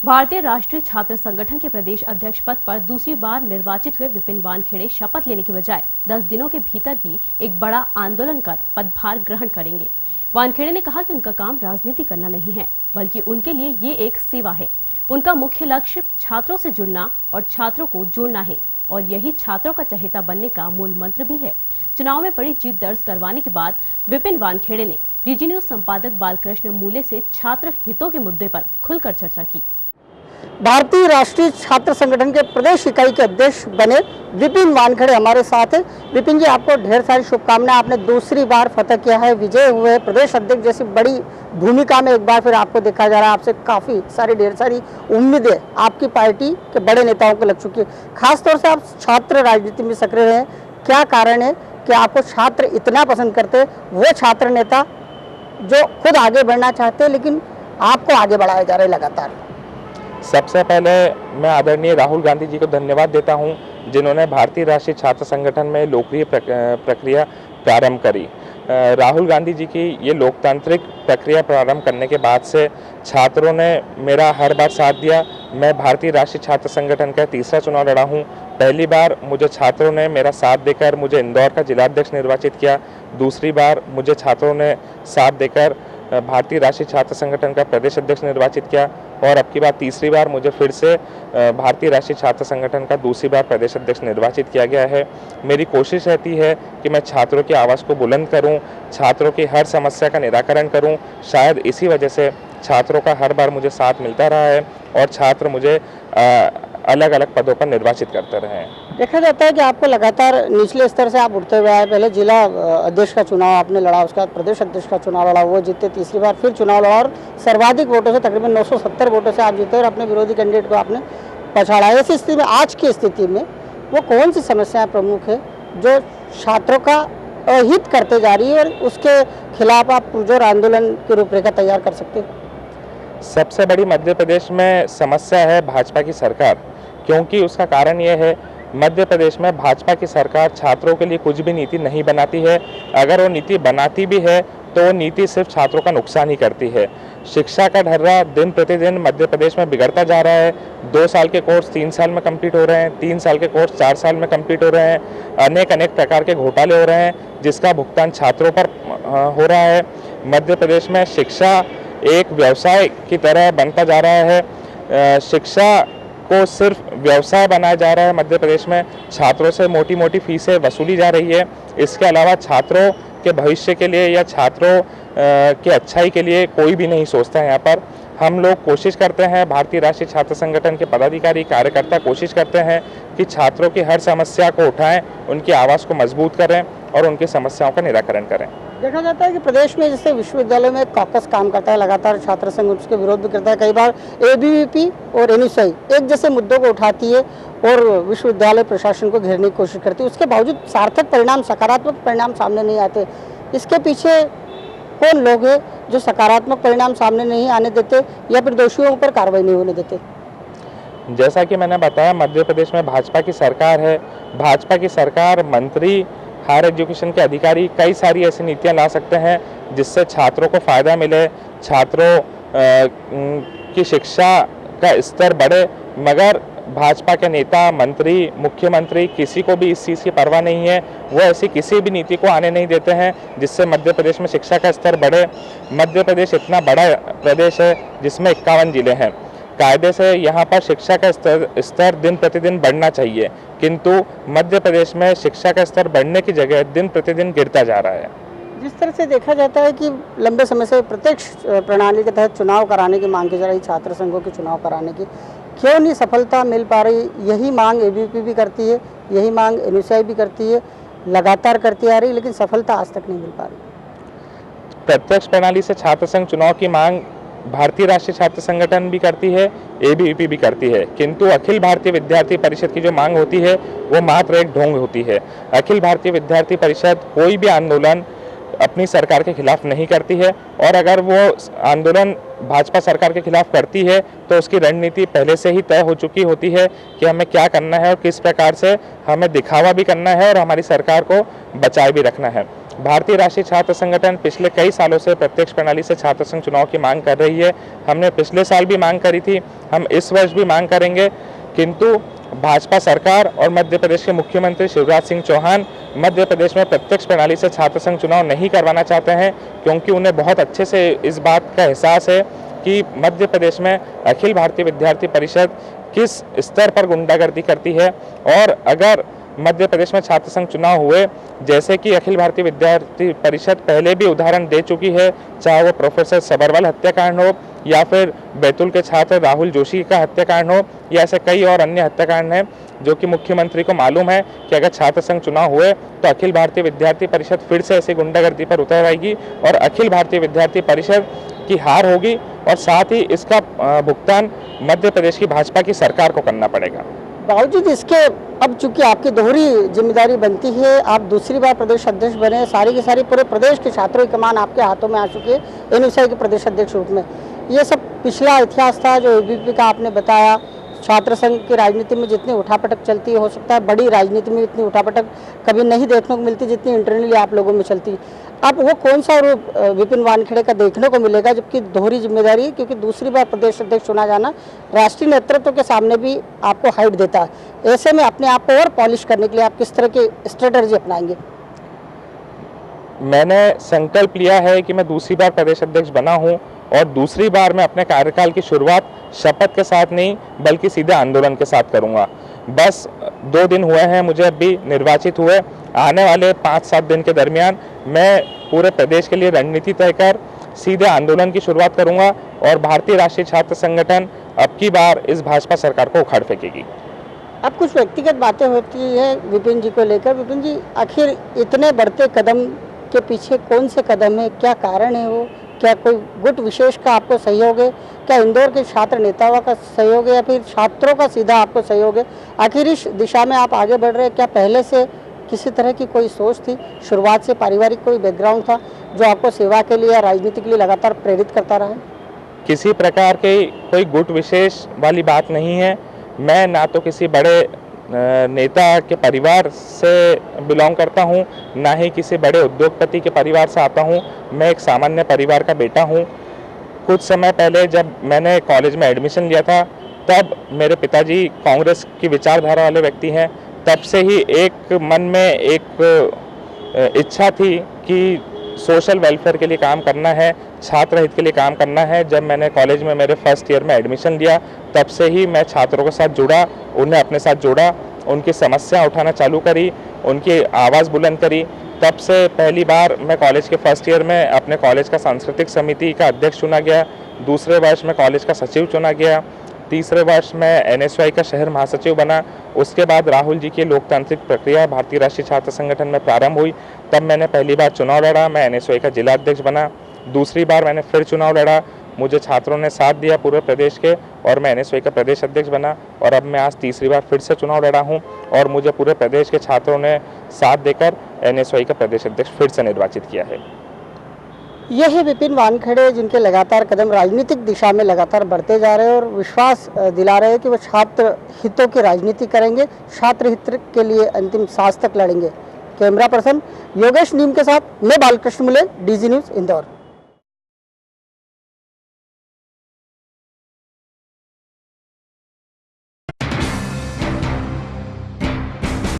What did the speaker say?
भारतीय राष्ट्रीय छात्र संगठन के प्रदेश अध्यक्ष पद पर दूसरी बार निर्वाचित हुए विपिन वानखेड़े शपथ लेने के बजाय 10 दिनों के भीतर ही एक बड़ा आंदोलन कर पदभार ग्रहण करेंगे। वानखेड़े ने कहा कि उनका काम राजनीति करना नहीं है, बल्कि उनके लिए ये एक सेवा है। उनका मुख्य लक्ष्य छात्रों से जुड़ना और छात्रों को जोड़ना है और यही छात्रों का चहेता बनने का मूल मंत्र भी है। चुनाव में बड़ी जीत दर्ज करवाने के बाद विपिन वानखेड़े ने डीजी न्यूज संपादक बालकृष्ण मूले से छात्र हितों के मुद्दे पर खुलकर चर्चा की। भारतीय राष्ट्रीय छात्र संगठन के प्रदेश इकाई के अध्यक्ष बने विपिन वानखेड़े हमारे साथ है। विपिन जी, आपको ढेर सारी शुभकामनाएं। आपने दूसरी बार फतह किया है, विजय हुए, प्रदेश अध्यक्ष जैसी बड़ी भूमिका में एक बार फिर आपको देखा जा रहा है। आपसे काफ़ी सारी ढेर सारी उम्मीदें आपकी पार्टी के बड़े नेताओं को लग चुकी है। खासतौर से आप छात्र राजनीति में सक्रिय हैं, क्या कारण है कि आपको छात्र इतना पसंद करते, वो छात्र नेता जो खुद आगे बढ़ना चाहते लेकिन आपको आगे बढ़ाया जा रहा है लगातार? सबसे पहले मैं आदरणीय राहुल गांधी जी को धन्यवाद देता हूं, जिन्होंने भारतीय राष्ट्रीय छात्र संगठन में लोकप्रिय प्रक्रिया प्रारंभ करी। राहुल गांधी जी की ये लोकतांत्रिक प्रक्रिया प्रारंभ करने के बाद से छात्रों ने मेरा हर बार साथ दिया। मैं भारतीय राष्ट्रीय छात्र संगठन का तीसरा चुनाव लड़ा हूँ। पहली बार मुझे छात्रों ने मेरा साथ देकर मुझे इंदौर का जिलाध्यक्ष निर्वाचित किया। दूसरी बार मुझे छात्रों ने साथ देकर भारतीय राष्ट्रीय छात्र संगठन का प्रदेश अध्यक्ष निर्वाचित किया और अब की बार तीसरी बार मुझे फिर से भारतीय राष्ट्रीय छात्र संगठन का दूसरी बार प्रदेश अध्यक्ष निर्वाचित किया गया है। मेरी कोशिश रहती है कि मैं छात्रों की आवाज़ को बुलंद करूं, छात्रों की हर समस्या का निराकरण करूं। शायद इसी वजह से छात्रों का हर बार मुझे साथ मिलता रहा है और छात्र मुझे अलग अलग पदों पर निर्वाचित करते रहे हैं। देखा जाता है कि आपको लगातार निचले स्तर से आप उठते हुए आए। पहले जिला अध्यक्ष का चुनाव आपने लड़ा, उसके बाद प्रदेश अध्यक्ष का चुनाव लड़ा, वो जीते। तीसरी बार फिर चुनाव लड़ा और सर्वाधिक वोटों से तकरीबन 970 वोटों से आप जीते और अपने विरोधी कैंडिडेट को आपने पछाड़ा। ऐसी स्थिति में, आज की स्थिति में, वो कौन सी समस्याएं प्रमुख है जो छात्रों का अहित करते जा रही है और उसके खिलाफ आप पुरजोर आंदोलन की रूपरेखा तैयार कर सकते हैं? सबसे बड़ी मध्य प्रदेश में समस्या है भाजपा की सरकार, क्योंकि उसका कारण ये है मध्य प्रदेश में भाजपा की सरकार छात्रों के लिए कुछ भी नीति नहीं बनाती है। अगर वो नीति बनाती भी है तो नीति सिर्फ छात्रों का नुकसान ही करती है। शिक्षा का ढर्रा दिन प्रतिदिन मध्य प्रदेश में बिगड़ता जा रहा है। 2 साल के कोर्स 3 साल में कंप्लीट हो रहे हैं, 3 साल के कोर्स 4 साल में कंप्लीट हो रहे हैं। अनेक प्रकार के घोटाले हो रहे हैं जिसका भुगतान छात्रों पर हो रहा है। मध्य प्रदेश में शिक्षा एक व्यवसाय की तरह बनता जा रहा है। शिक्षा को सिर्फ व्यवसाय बनाया जा रहा है। मध्य प्रदेश में छात्रों से मोटी मोटी फीसें वसूली जा रही है। इसके अलावा छात्रों के भविष्य के लिए या छात्रों के अच्छाई के लिए कोई भी नहीं सोचता है। यहाँ पर हम लोग कोशिश करते हैं, भारतीय राष्ट्रीय छात्र संगठन के पदाधिकारी कार्यकर्ता कोशिश करते हैं कि छात्रों की हर समस्या को उठाएं, उनकी आवाज़ को मजबूत करें और उनकी समस्याओं का निराकरण करें। देखा जाता है कि प्रदेश में जैसे विश्वविद्यालय में कॉकस काम करता है, लगातार छात्र संघ उसके विरोध भी करता है। कई बार एबीवीपी और एनएसयूआई एक जैसे मुद्दों को उठाती है और विश्वविद्यालय प्रशासन को घेरने की कोशिश करती है। उसके बावजूद सार्थक परिणाम, सकारात्मक परिणाम सामने नहीं आते। इसके पीछे कौन लोग हैं जो सकारात्मक परिणाम सामने नहीं आने देते या फिर दोषियों पर कार्रवाई नहीं होने देते? जैसा कि मैंने बताया, मध्य प्रदेश में भाजपा की सरकार है। भाजपा की सरकार, मंत्री, हायर एजुकेशन के अधिकारी कई सारी ऐसी नीतियां ला सकते हैं जिससे छात्रों को फ़ायदा मिले, छात्रों की शिक्षा का स्तर बढ़े। मगर भाजपा के नेता, मंत्री, मुख्यमंत्री किसी को भी इस चीज़ की परवाह नहीं है। वो ऐसी किसी भी नीति को आने नहीं देते हैं जिससे मध्य प्रदेश में शिक्षा का स्तर बढ़े। मध्य प्रदेश इतना बड़ा प्रदेश है जिसमें 51 जिले हैं। कायदे से यहाँ पर शिक्षा का स्तर दिन प्रतिदिन बढ़ना चाहिए, किंतु मध्य प्रदेश में शिक्षा का स्तर बढ़ने की जगह दिन प्रतिदिन गिरता जा रहा है। जिस तरह से देखा जाता है कि लंबे समय से प्रत्यक्ष प्रणाली के तहत चुनाव कराने की मांग की जा रही, छात्र संघों के चुनाव कराने की, क्यों नहीं सफलता मिल पा रही? यही मांग एबीवीपी भी करती है, यही मांग एनएसयूआई भी करती है, लगातार करती आ रही, लेकिन सफलता आज तक नहीं मिल पा रही। प्रत्यक्ष प्रणाली से छात्र संघ चुनाव की मांग भारतीय राष्ट्रीय छात्र संगठन भी करती है, एबीवीपी भी करती है, किंतु अखिल भारतीय विद्यार्थी परिषद की जो मांग होती है वो मात्र एक ढोंग होती है। अखिल भारतीय विद्यार्थी परिषद कोई भी आंदोलन अपनी सरकार के खिलाफ नहीं करती है और अगर वो आंदोलन भाजपा सरकार के खिलाफ करती है तो उसकी रणनीति पहले से ही तय हो चुकी होती है कि हमें क्या करना है और किस प्रकार से हमें दिखावा भी करना है और हमारी सरकार को बचाए भी रखना है। भारतीय राष्ट्रीय छात्र संगठन पिछले कई सालों से प्रत्यक्ष प्रणाली से छात्र संघ चुनाव की मांग कर रही है। हमने पिछले साल भी मांग करी थी, हम इस वर्ष भी मांग करेंगे, किंतु भाजपा सरकार और मध्य प्रदेश के मुख्यमंत्री शिवराज सिंह चौहान मध्य प्रदेश में प्रत्यक्ष प्रणाली से छात्र संघ चुनाव नहीं करवाना चाहते हैं, क्योंकि उन्हें बहुत अच्छे से इस बात का एहसास है कि मध्य प्रदेश में अखिल भारतीय विद्यार्थी परिषद किस स्तर पर गुंडागर्दी करती है। और अगर मध्य प्रदेश में छात्र संघ चुनाव हुए, जैसे कि अखिल भारतीय विद्यार्थी परिषद पहले भी उदाहरण दे चुकी है, चाहे वो प्रोफेसर सबरवाल हत्याकांड हो या फिर बैतूल के छात्र राहुल जोशी का हत्याकांड हो या ऐसे कई और अन्य हत्याकांड हैं, जो कि मुख्यमंत्री को मालूम है कि अगर छात्र संघ चुनाव हुए तो अखिल भारतीय विद्यार्थी परिषद फिर से ऐसी गुंडागर्दी पर उतर आएगी और अखिल भारतीय विद्यार्थी परिषद की हार होगी और साथ ही इसका भुगतान मध्य प्रदेश की भाजपा की सरकार को करना पड़ेगा। बावजूद इसके अब चूंकि आपकी दोहरी जिम्मेदारी बनती है, आप दूसरी बार प्रदेश अध्यक्ष बने, सारी की सारी पूरे प्रदेश के छात्रों की कमान आपके हाथों में आ चुकी है एनयूसीआई के प्रदेश अध्यक्ष रूप में। ये सब पिछला इतिहास था जो एबीवीपी का आपने बताया। छात्र संघ की राजनीति में जितनी उठापटक चलती है, हो सकता है बड़ी राजनीति में इतनी उठापटक कभी नहीं देखने को मिलती जितनी इंटरनली आप लोगों में चलती। अब वो कौन सा रूप विपिन वानखेड़े का देखने को मिलेगा, जबकि दोहरी जिम्मेदारी है, क्योंकि दूसरी बार प्रदेश अध्यक्ष चुना जाना राष्ट्रीय नेतृत्व के सामने भी आपको हाइट देता है। ऐसे में अपने आप को और पॉलिश करने के लिए आप किस तरह की स्ट्रेटजी अपनाएंगे? मैंने संकल्प लिया है कि मैं दूसरी बार प्रदेश अध्यक्ष बना हूं और दूसरी बार मैं अपने कार्यकाल की शुरुआत शपथ के साथ नहीं बल्कि सीधे आंदोलन के साथ करूंगा। बस 2 दिन हुए हैं मुझे अभी निर्वाचित हुए। आने वाले 5-7 दिन के दरमियान मैं पूरे प्रदेश के लिए रणनीति तय कर सीधे आंदोलन की शुरुआत करूंगा और भारतीय राष्ट्रीय छात्र संगठन अब की बार इस भाजपा सरकार को उखाड़ फेंकेगी। अब कुछ व्यक्तिगत बातें होती है विपिन जी को लेकर। विपिन जी, आखिर इतने बढ़ते कदम के पीछे कौन से कदम है, क्या कारण है वो? क्या कोई गुट विशेष का आपको सहयोग है? क्या इंदौर के छात्र नेताओं का सहयोग है या फिर छात्रों का सीधा आपको सहयोग है? आखिर इस दिशा में आप आगे बढ़ रहे हैं, क्या पहले से किसी तरह की कोई सोच थी, शुरुआत से पारिवारिक कोई बैकग्राउंड था जो आपको सेवा के लिए या राजनीति के लिए लगातार प्रेरित करता रहा है? किसी प्रकार के कोई गुट विशेष वाली बात नहीं है। मैं ना तो किसी बड़े नेता के परिवार से बिलोंग करता हूं, ना ही किसी बड़े उद्योगपति के परिवार से आता हूं। मैं एक सामान्य परिवार का बेटा हूं। कुछ समय पहले जब मैंने कॉलेज में एडमिशन लिया था तब मेरे पिताजी कांग्रेस की विचारधारा वाले व्यक्ति हैं। तब से ही एक मन में एक इच्छा थी कि सोशल वेलफेयर के लिए काम करना है, छात्र हित के लिए काम करना है। जब मैंने कॉलेज में मेरे फर्स्ट ईयर में एडमिशन लिया तब से ही मैं छात्रों के साथ जुड़ा, उन्हें अपने साथ जोड़ा, उनकी समस्या उठाना चालू करी, उनकी आवाज़ बुलंद करी। तब से पहली बार मैं कॉलेज के फर्स्ट ईयर में अपने कॉलेज का सांस्कृतिक समिति का अध्यक्ष चुना गया, दूसरे वर्ष में कॉलेज का सचिव चुना गया, तीसरे वर्ष में एनएसयूआई का शहर महासचिव बना। उसके बाद राहुल जी की लोकतांत्रिक प्रक्रिया भारतीय राष्ट्रीय छात्र संगठन में प्रारंभ हुई, तब मैंने पहली बार चुनाव लड़ा, मैं एनएसयूआई का जिला अध्यक्ष बना। दूसरी बार मैंने फिर चुनाव लड़ा, मुझे छात्रों ने साथ दिया पूरे प्रदेश के और मैं एनएसयूआई का प्रदेश अध्यक्ष बना। और अब मैं आज तीसरी बार फिर से चुनाव लड़ा हूं और मुझे पूरे प्रदेश के छात्रों ने साथ देकर एनएसयूआई का प्रदेश अध्यक्ष फिर से निर्वाचित किया है। यह है विपिन वानखेड़े, जिनके लगातार कदम राजनीतिक दिशा में लगातार बढ़ते जा रहे हैं और विश्वास दिला रहे हैं कि वो छात्र हितों की राजनीति करेंगे, छात्र हित के लिए अंतिम सांस तक लड़ेंगे। कैमरा पर्सन योगेश नीम के साथ मैं बालकृष्ण मुले, डीजी न्यूज़ इंदौर।